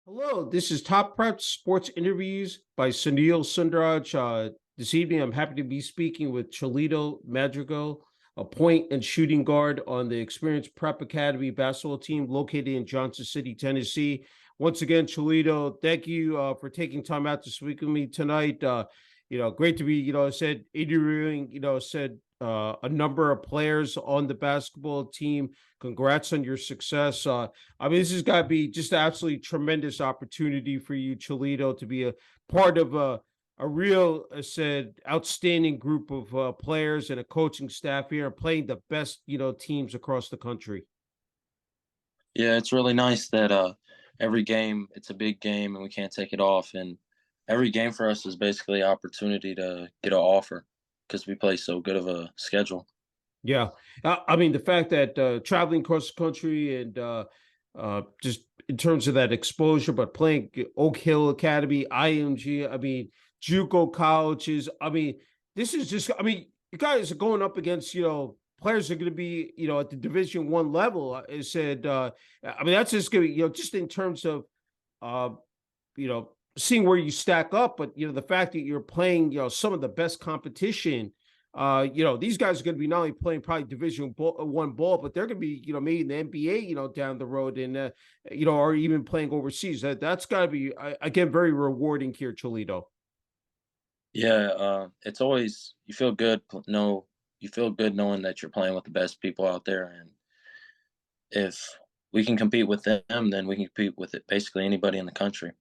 Hello, this is Top Prep Sports Interviews by Sunil Sundaraj. This evening, I'm happy to be speaking with Chelito Madrigal, a point and shooting guard on the Experienced Prep Academy basketball team located in Johnson City, Tennessee. Once again, Chelito, thank you for taking time out to speak with me tonight. Great to be, said interviewing, a number of players on the basketball team. Congrats on your success. This has got to be just an absolutely tremendous opportunity for you, Chelito, to be a part of a real, outstanding group of players and a coaching staff here, and playing the best, teams across the country. Yeah, it's really nice that every game it's a big game and we can't take it off. And every game for us is basically an opportunity to get an offer because we play so good of a schedule. Yeah, the fact that traveling across the country and just in terms of that exposure, but playing Oak Hill Academy, IMG, JUCO colleges. This is just. You guys are going up against players are going to be at the Division I level. I said, that's just going to just in terms of uh, seeing where you stack up, but the fact that you're playing some of the best competition. These guys are going to be not only playing probably Division I ball, but they're going to be, maybe in the NBA, down the road, and or even playing overseas. That's got to be again very rewarding here, Chelito. Yeah, it's always you feel good. No, you feel good knowing that you're playing with the best people out there, and if we can compete with them, then we can compete with it, basically anybody in the country.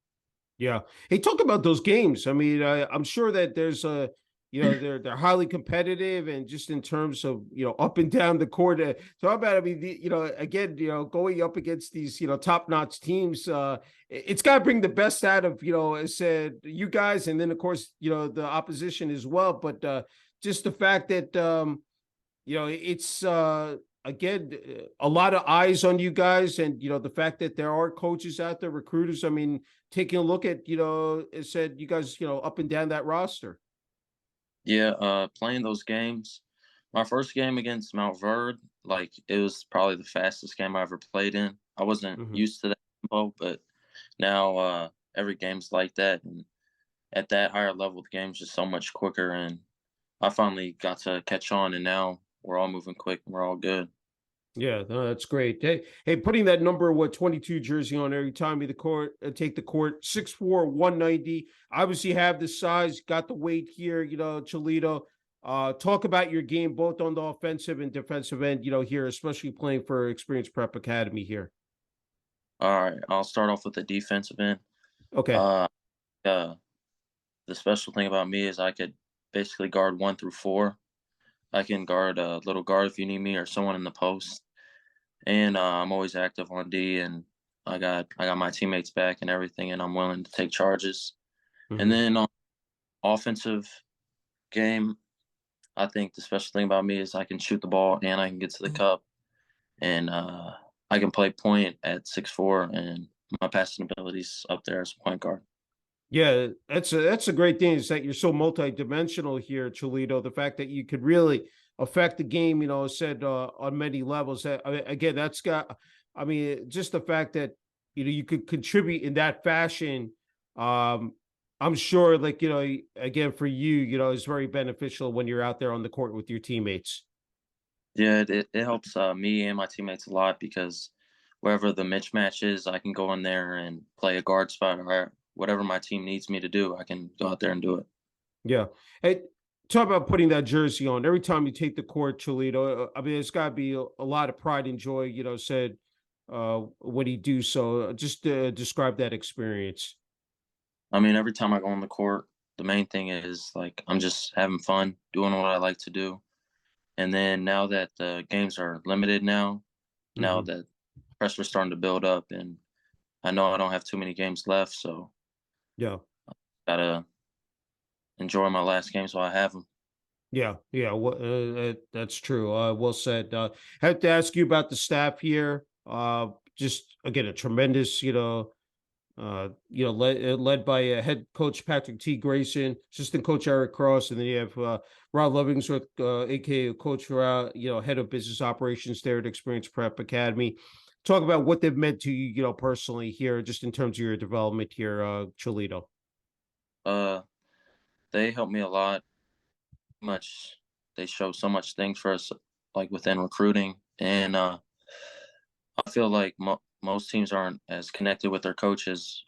Yeah. Hey, talk about those games. I'm sure that there's a, they're highly competitive, and just in terms of up and down the court. Talk about again going up against these top notch teams. It's got to bring the best out of as said you guys, and then of course the opposition as well. But just the fact that it's again a lot of eyes on you guys, and the fact that there are coaches out there, recruiters. Taking a look at it said you guys up and down that roster. Yeah, playing those games. My first game against Mount Verde, like it was probably the fastest game I ever played in. I wasn't Mhm. used to that tempo, but now every game's like that, and at that higher level, the game's just so much quicker. And I finally got to catch on, and now we're all moving quick and we're all good. Yeah, no, that's great. Hey, putting that number 22 jersey on every time you the court take the court, 6'4", 190. Obviously have the size, got the weight here, Chelito. Talk about your game both on the offensive and defensive end, here, especially playing for Experience Prep Academy here. All right, I'll start off with the defensive end. Okay. Uh, uh, the special thing about me is I could basically guard 1 through 4. I can guard a little guard if you need me, or someone in the post. And I'm always active on D, and I got my teammates back and everything, and I'm willing to take charges. And Mhm. then on offensive game, I think the special thing about me is I can shoot the ball and I can get to the cup, and I can play point at 6'4", and my passing abilities up there as a point guard. Yeah, that's a great thing, is that you're so multi-dimensional here, Cholito. The fact that you could really affect the game, said on many levels. Again, that's got. Just the fact that you could contribute in that fashion. Um, I'm sure, like again for you, is very beneficial when you're out there on the court with your teammates. Yeah, it helps me and my teammates a lot because wherever the mismatch is, I can go in there and play a guard spot, or whatever my team needs me to do, I can go out there and do it. Yeah. Hey, talk about putting that jersey on every time you take the court, Cholito. It's got to be a lot of pride and joy, said when you do so. Just describe that experience. I mean, every time I go on the court, the main thing is like I'm just having fun, doing what I like to do. And then now that the games are limited now Hmm. that pressure's starting to build up, and I know I don't have too many games left, so Yeah. gotta enjoy my last games while I have them. Yeah. Yeah. That's true. Well said. Have to ask you about the staff here. Just again, a tremendous, led by head coach Patrick T. Grayson, assistant coach Eric Cross, and then you have Rod Lovingsworth, aka Coach Rod, head of business operations there at Experience Prep Academy. talk about what they've meant to you, personally here, just in terms of your development here, Chelito. Uh, they helped me a lot. Much they show so much things for us, like within recruiting, and I feel like most teams aren't as connected with their coaches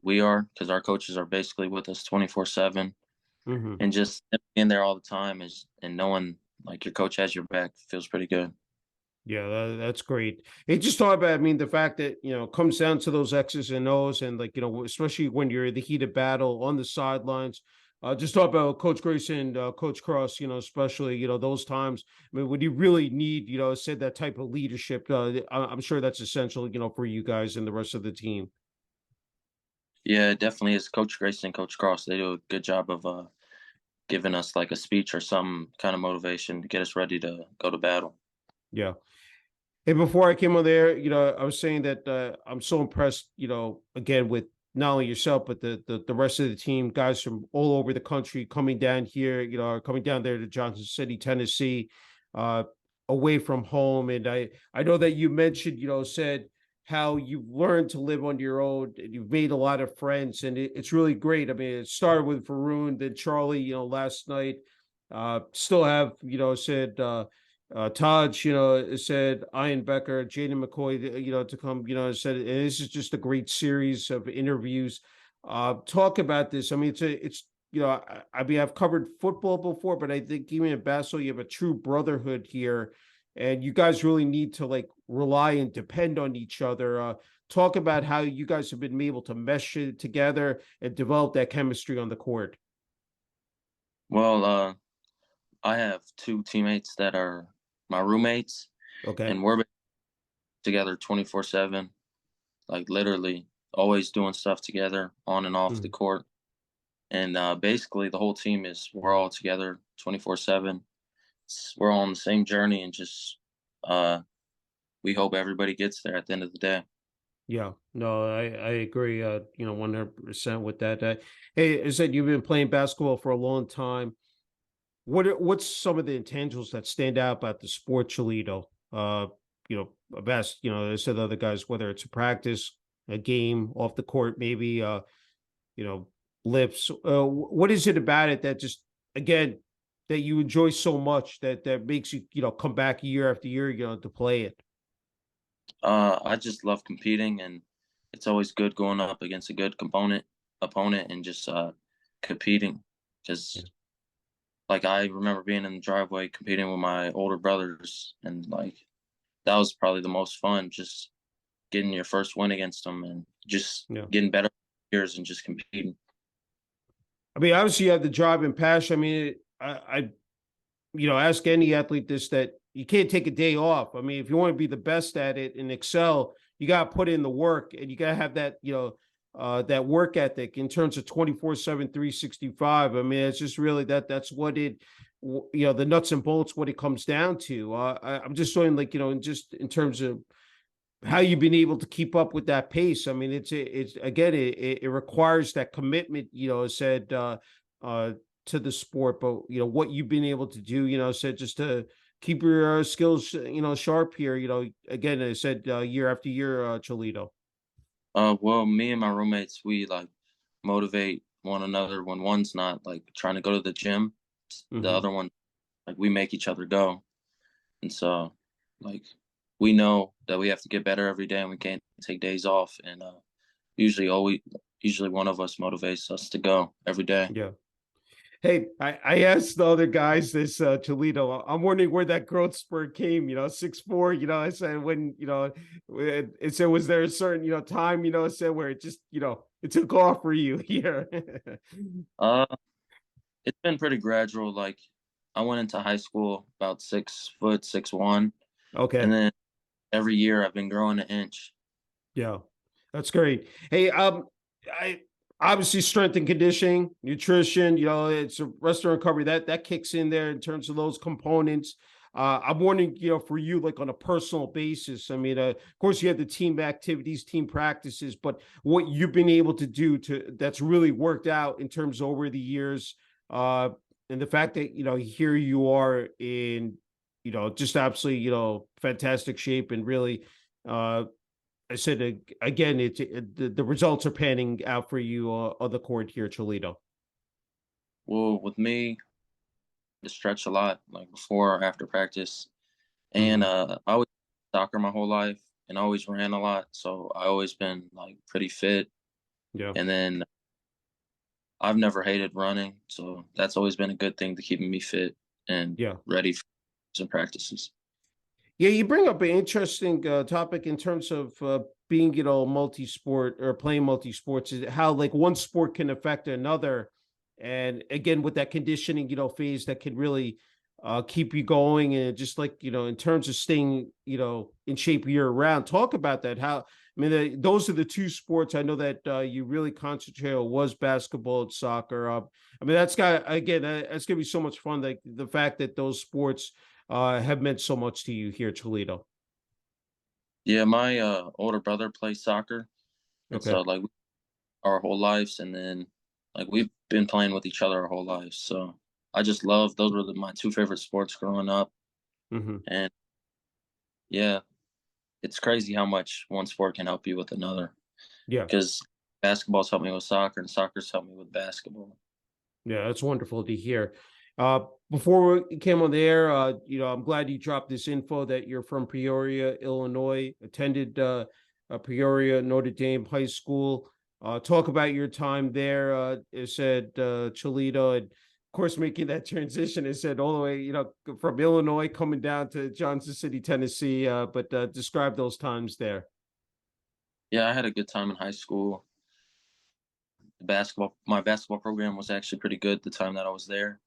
we are, because our coaches are basically with us 24/7, Hmm. and just in there all the time is and knowing like your coach has your back feels pretty good. Yeah, that's great. Hey, just talk about, I mean, the fact that, comes down to those X's and O's and like, especially when you're in the heat of battle on the sidelines. Just talk about Coach Grayson, Coach Cross, especially, those times. I mean, when you really need, said that type of leadership, I'm sure that's essential, for you guys and the rest of the team. Yeah, it definitely is. Coach Grayson, Coach Cross, they do a good job of giving us like a speech or some kind of motivation to get us ready to go to battle. Yeah. Hey, before I came on there, I was saying that I'm so impressed, again with not only yourself but the rest of the team, guys from all over the country coming down here, are coming down there to Johnson City, Tennessee, uh, away from home. And I know that you mentioned, said how you've learned to live on your own and you've made a lot of friends, and it's really great. I mean, it started with Varun, then Charlie, last night. Still have, said. Taj, said Ian Becker, Jaden McCoy, to come, said, and this is just a great series of interviews. Talk about this. I mean, it's, I mean, I've covered football before, but I think even in basketball, you have a true brotherhood here, and you guys really need to like rely and depend on each other. Talk about how you guys have been able to mesh it together and develop that chemistry on the court. Well, I have two teammates that are my roommates, Okay. and we're together 24/7, like literally always doing stuff together on and off the Mhm. court. And basically, the whole team is we're all together 24/7. We're all on the same journey, and just uh, we hope everybody gets there at the end of the day. Yeah, no, I agree. 100% with that. Hey, I said you've been playing basketball for a long time. What's some of the intangibles that stand out about the sport, Chelito? Best, I said other guys, whether it's a practice, a game, off the court, maybe, you know, lifts. What is it about it that just, again, that you enjoy so much that makes you, come back year after year, to play it? I just love competing, and it's always good going up against a good component opponent and just competing. Yeah. Because like I remember being in the driveway competing with my older brothers, and like that was probably the most fun. Just getting your first win against them and just Yeah. getting better years and just competing. I mean, obviously you have the drive and passion. I mean, ask any athlete this, that you can't take a day off. I mean, if you want to be the best at it and excel, you got to put in the work and you got to have that, that work ethic in terms of 24/7, 365. I mean, it's just really that's what the nuts and bolts, what it comes down to. I'm just saying, like, just in terms of how you've been able to keep up with that pace. I mean, it's again, it requires that commitment, said, to the sport, but what you've been able to do, said, just to keep your skills, sharp here, again, I said, year after year, Cholito. Well, me and my roommates, we like motivate one another when one's not like trying to go to the gym. The Hmm. other one, like we make each other go. And so, like, we know that we have to get better every day and we can't take days off. And usually, always, usually one of us motivates us to go every day. Yeah. Hey, I asked the other guys this, Toledo. I'm wondering where that growth spurt came. 6'4". I said, when it said, was there a certain time, I said, where it just it took off for you here? Uh, it's been pretty gradual. Like, I went into high school about 6 foot 6'1", and Okay. then every year I've been growing an inch. Yeah, that's great. Hey, I obviously strength and conditioning, nutrition. It's a restaurant recovery that kicks in there in terms of those components. I'm wondering, for you, like on a personal basis. I mean, of course, you have the team activities, team practices, but what you've been able to do that's really worked out in terms of over the years, and the fact that here you are in, just absolutely fantastic shape and really I said again, the results are panning out for you on the court here, Chelito. Well, with me, to stretch a lot, like before or after practice. And Hmm. I always soccer my whole life and always ran a lot. So I always been like pretty fit. Yeah, And then I've never hated running. So that's always been a good thing to keeping me fit and yeah. ready for some practices. Yeah, you bring up an interesting topic in terms of being, multi-sport or playing multi-sports, is how like one sport can affect another. And again, with that conditioning, phase that can really keep you going. And just like, in terms of staying, in shape year round, talk about that. I mean, those are the two sports I know that you really concentrate on, was basketball and soccer. I mean, that's going to be so much fun. Like the fact that those sports have meant so much to you here at Chelito. Yeah, my older brother plays soccer. And Okay. so like our whole lives. And then like we've been playing with each other our whole lives. So I just love those were my two favorite sports growing up. Hmm. And yeah, it's crazy how much one sport can help you with another. Yeah. Because basketball's helped me with soccer and soccer's helped me with basketball. Yeah, that's wonderful to hear. Uh, Before we came on the air, I'm glad you dropped this info that you're from Peoria, Illinois, attended Peoria Notre Dame High School. Talk about your time there. It said Chelito, and of course, making that transition. It said all the way, from Illinois coming down to Johnson City, Tennessee. But describe those times there. Yeah, I had a good time in high school. My basketball program was actually pretty good the time that I was there.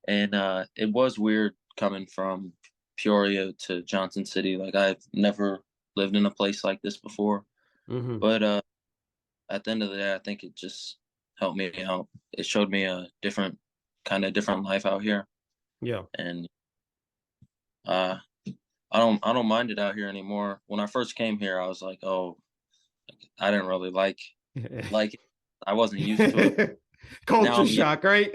And it was weird coming from Peoria to Johnson City. Like I've never lived in a place like this before. Hmm. But at the end of the day, I think it just helped me out. It showed me a different life out here. Yeah. And uh I don't mind it out here anymore. When I first came here, I was like, oh, I didn't really like it. I wasn't used to it. Now Culture I'm getting shock, right?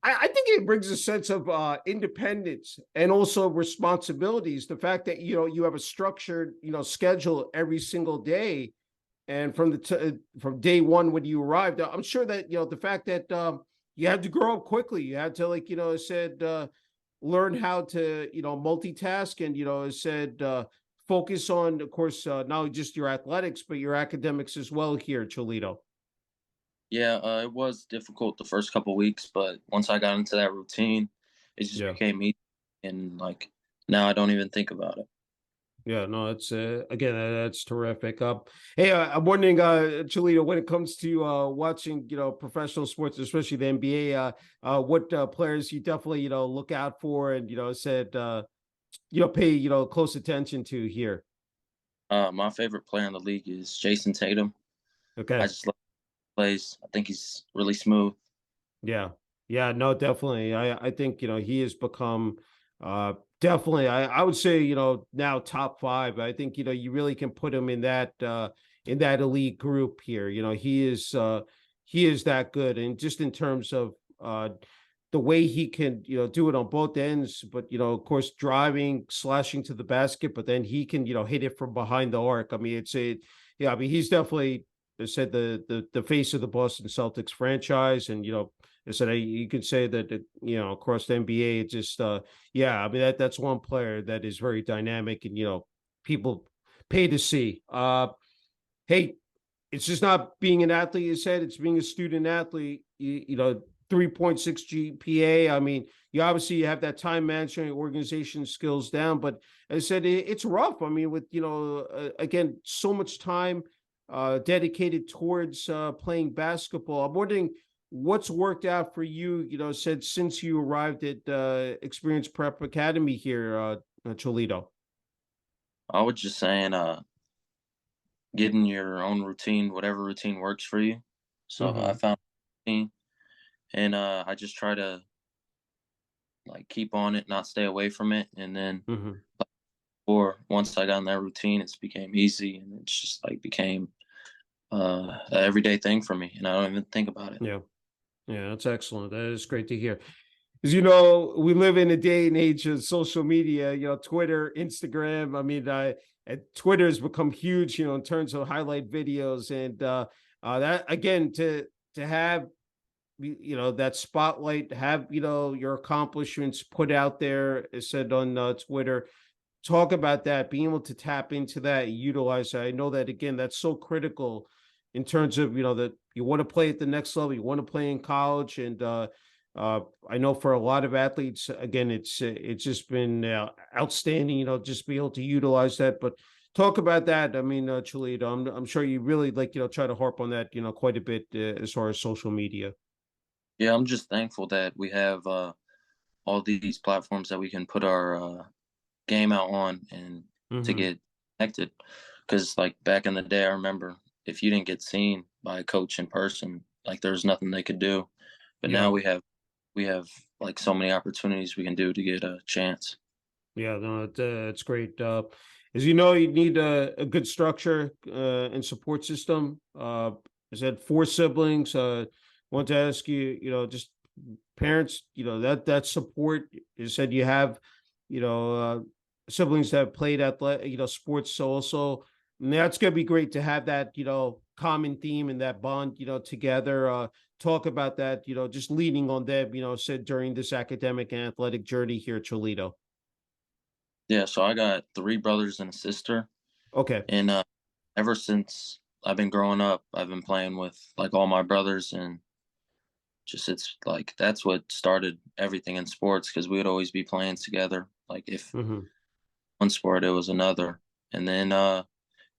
I think it brings a sense of independence and also responsibilities. The fact that you have a structured schedule every single day, and from day one when you arrived, I'm sure that the fact that you had to grow up quickly, you had to, like said, learn how to multitask, and said focus on, of course, not only just your athletics but your academics as well here at Cholito. Yeah, it was difficult the first couple weeks, but once I got into that routine, it just Yeah. became easy. And like now, I don't even think about it. Yeah, no, it's again, that's terrific. Hey, I'm wondering, Cholito, when it comes to watching, professional sports, especially the NBA, what players you definitely look out for, and said pay close attention to here. My favorite player in the league is Jason Tatum. I Okay. just love his plays. I think he's really smooth. Yeah. Yeah, no, definitely. I think, he has become definitely, I would say, now top five. I think, you really can put him in that elite group here. He is that good. And just in terms of the way he can, do it on both ends, but of course, driving, slashing to the basket, but then he can, hit it from behind the arc. I mean, yeah, I mean, he's definitely, they said, the face of the Boston Celtics franchise. And I said, you could say that across the NBA, it just yeah, I mean, that's one player that is very dynamic, and people pay to see. Hey, it's just not being an athlete, you said, it's being a student athlete. 3.6 GPA. I mean, you have that time management, organization skills down, but as I said, it's rough. I mean, with again, so much time dedicated towards playing basketball. I'm wondering what's worked out for you. Said since you arrived at Experience Prep Academy here, Cholito. I was just saying, getting your own routine, whatever routine works for you. So I Mm-hmm. found a routine, and I just try to like keep on it, not stay away from it, and then Mm-hmm. or once I got in that routine, it's became easy, and it's just like became an everyday thing for me, and I don't even think about it. Yeah. Yeah, that's excellent. That is great to hear. As you know, we live in a day and age of social media, Twitter, Instagram. I mean, Twitter has become huge, in terms of highlight videos. And that, again, to have, that spotlight, have, your accomplishments put out there, as said on Twitter. Talk about that, being able to tap into that, utilize that. I know that, again, that's so critical in terms of, that you want to play at the next level, you want to play in college. And I know for a lot of athletes, again, it's just been outstanding, just be able to utilize that. But talk about that. I mean, Chelito, I'm sure you really, like, try to harp on that, quite a bit, as far as social media. Yeah, I'm just thankful that we have all these platforms that we can put our game out on and to Hmm. get connected. Because like back in the day, I remember if you didn't get seen by a coach in person, like there was nothing they could do. But Yeah. now we have like so many opportunities we can do to get a chance. Yeah, no, it's great. As you know, you need a good structure and support system. I said four siblings. Want to ask you, just parents, that support. You said you have, you know, siblings that have played sports. So also, and that's gonna be great to have that, common theme and that bond, together. Talk about that, just leaning on them, said during this academic and athletic journey here at Chelito. Yeah, so I got three brothers and a sister, Okay. and ever since I've been growing up, I've been playing with like all my brothers, and just it's like that's what started everything in sports because we would always be playing together. Like if Hmm. one sport, it was another, and then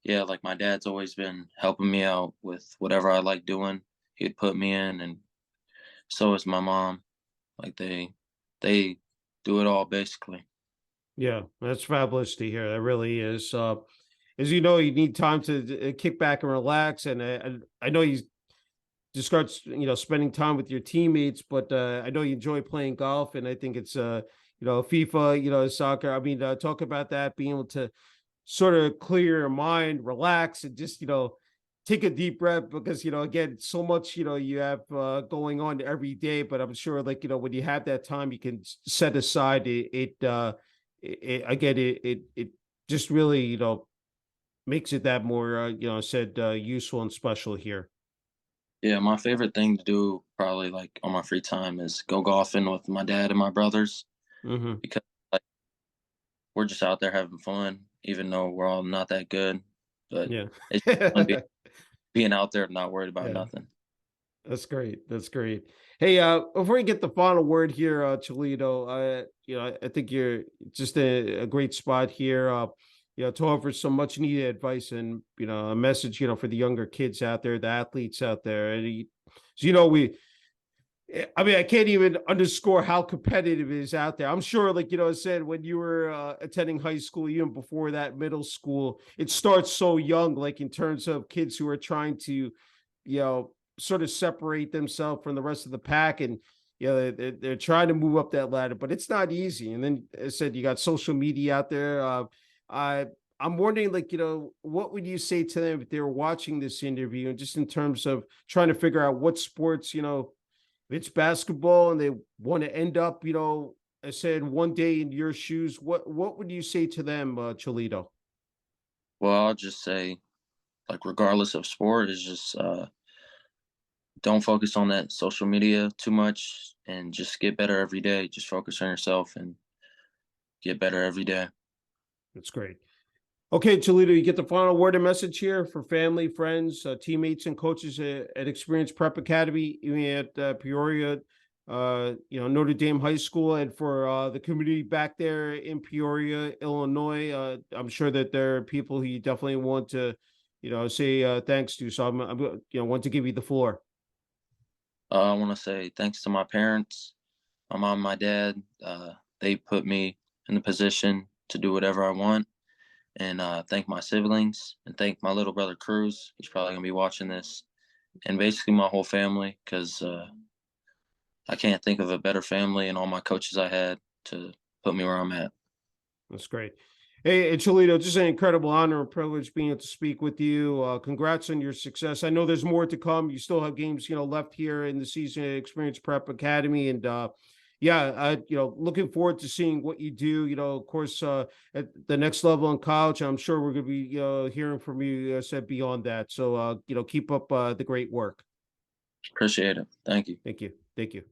yeah, like my dad's always been helping me out with whatever I like doing. He'd put me in, and so is my mom. Like they do it all basically. Yeah, that's fabulous to hear. That really is. As you know, you need time to kick back and relax. And I know you just start, spending time with your teammates, but I know you enjoy playing golf. And I think it's, FIFA, soccer. I mean, talk about that, being able to sort of clear your mind, relax, and just, take a deep breath because, again, so much, you have going on every day. But I'm sure, like, when you have that time, you can set aside again, it just really, makes it that more, said useful and special here. Yeah, my favorite thing to do probably like on my free time is go golfing with my dad and my brothers Hmm. because like we're just out there having fun, even though we're all not that good. But Yeah. it's fun being out there, not worried about Yeah. nothing. That's great. That's great. Hey, before we get the final word here, Chelito, I think you're just a great spot here, to offer some much needed advice and, a message, for the younger kids out there, the athletes out there. And, so, I mean, I can't even underscore how competitive it is out there. I'm sure, like, I said, when you were attending high school, even before that, middle school, it starts so young, like in terms of kids who are trying to, sort of separate themselves from the rest of the pack. And, they're trying to move up that ladder, but it's not easy. And then I said, you got social media out there. I, I'm wondering, like, what would you say to them if they were watching this interview and just in terms of trying to figure out what sports, if it's basketball and they want to end up, I said one day in your shoes, what would you say to them, Cholito? Well, I'll just say like regardless of sport, is just don't focus on that social media too much and just get better every day. Just focus on yourself and get better every day. That's great. Okay, Cholito, you get the final word and message here for family, friends, teammates, and coaches at Experience Prep Academy, even at Peoria, Notre Dame High School, and for the community back there in Peoria, Illinois. I'm sure that there are people who you definitely want to, say thanks to. So want to give you the floor. I want to say thanks to my parents, my mom, and my dad. They put me in the position to do whatever I want. And thank my siblings and thank my little brother Cruz. He's probably gonna be watching this, and basically my whole family because I can't think of a better family and all my coaches I had to put me where I'm at. That's great. Hey, Cholito, just an incredible honor and privilege being able to speak with you. Congrats on your success. I know there's more to come. You still have games, left here in the season at Experience Prep Academy, and Yeah, looking forward to seeing what you do. Of course, at the next level in college, I'm sure we're going to be hearing from you, said beyond that. So, keep up the great work. Appreciate it. Thank you. Thank you. Thank you.